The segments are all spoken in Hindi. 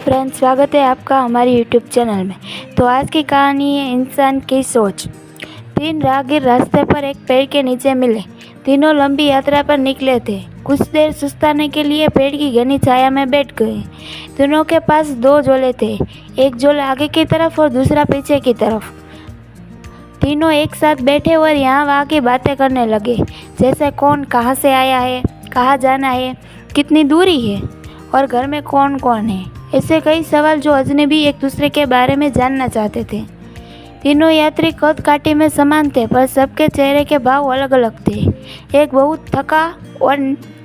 फ्रेंड्स, स्वागत है आपका हमारे यूट्यूब चैनल में। तो आज की कहानी है इंसान की सोच। तीन राहगीर रास्ते पर एक पेड़ के नीचे मिले। तीनों लंबी यात्रा पर निकले थे। कुछ देर सुस्ताने के लिए पेड़ की घनी छाया में बैठ गए। तीनों के पास दो झोले थे, एक झोला आगे की तरफ और दूसरा पीछे की तरफ। तीनों एक साथ बैठे और यहाँ वहाँ की बातें करने लगे, जैसे कौन कहाँ से आया है, कहाँ जाना है, कितनी दूरी है और घर में कौन कौन है। ऐसे कई सवाल जो अजनबी एक दूसरे के बारे में जानना चाहते थे। तीनों यात्री कद काठी में समान थे, पर सबके चेहरे के भाव अलग अलग थे। एक बहुत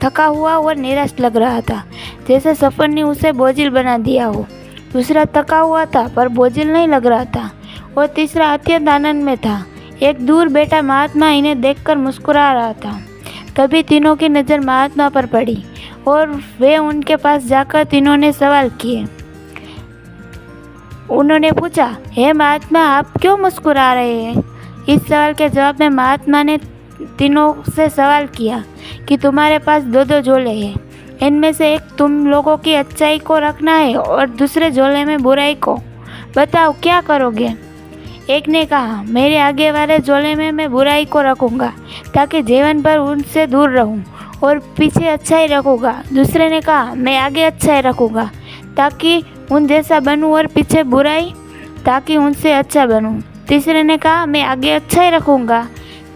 थका हुआ और निराश लग रहा था, जैसे सफ़र ने उसे बोझिल बना दिया हो। दूसरा थका हुआ था पर बोझिल नहीं लग रहा था, और तीसरा अत्यंत आनंद में था। एक दूर बैठा महात्मा इन्हें देखकर मुस्कुरा रहा था। तभी तीनों की नज़र महात्मा पर पड़ी और वे उनके पास जाकर तीनों ने सवाल किए। उन्होंने पूछा, हे महात्मा, आप क्यों मुस्कुरा रहे हैं? इस सवाल के जवाब में महात्मा ने तीनों से सवाल किया कि तुम्हारे पास दो दो झोले हैं, इनमें से एक तुम लोगों की अच्छाई को रखना है और दूसरे झोले में बुराई को। बताओ क्या करोगे? एक ने कहा, मेरे आगे वाले झोले में मैं बुराई को रखूँगा ताकि जीवन भर उनसे दूर रहूँ, और पीछे अच्छाई रखूँगा। दूसरे ने कहा, मैं आगे अच्छाई रखूँगा ताकि उन जैसा बनूँ, और पीछे बुराई ताकि उनसे अच्छा बनूँ। तीसरे ने कहा, मैं आगे अच्छाई रखूँगा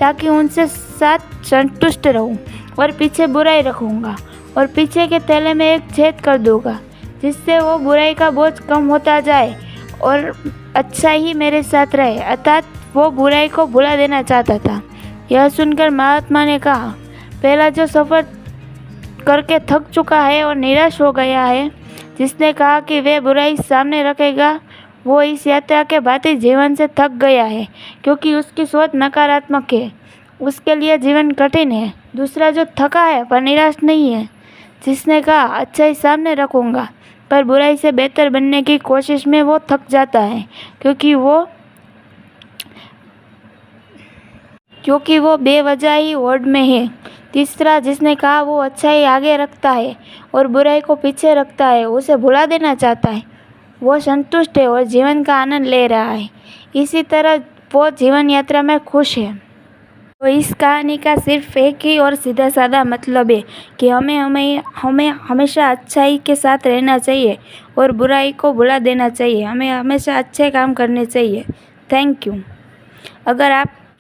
ताकि उनसे साथ संतुष्ट रहूँ, और पीछे बुराई रखूँगा और पीछे के थैले में एक छेद कर दूँगा, जिससे वो बुराई का बोझ कम होता जाए और अच्छा ही मेरे साथ रहे। अर्थात वो बुराई को भुला देना चाहता था। यह सुनकर महात्मा ने कहा, पहला जो सफ़र करके थक चुका है और निराश हो गया है, जिसने कहा कि वे बुराई सामने रखेगा, वो इस यात्रा के भांति जीवन से थक गया है, क्योंकि उसकी सोच नकारात्मक है। उसके लिए जीवन कठिन है। दूसरा जो थका है पर निराश नहीं है, जिसने कहा अच्छाई सामने रखूँगा, पर बुराई से बेहतर बनने की कोशिश में वो थक जाता है, क्योंकि वो बेवजह ही होड़ में है। तीसरा जिसने कहा वो अच्छाई आगे रखता है और बुराई को पीछे रखता है, उसे भुला देना चाहता है, वो संतुष्ट है और जीवन का आनंद ले रहा है। इसी तरह वो जीवन यात्रा में खुश है। तो इस कहानी का सिर्फ एक ही और सीधा साधा मतलब है कि हमें हमेशा अच्छाई के साथ रहना चाहिए और बुराई को भुला देना चाहिए। हमें हमेशा अच्छे काम करने चाहिए। Thank you. अगर आप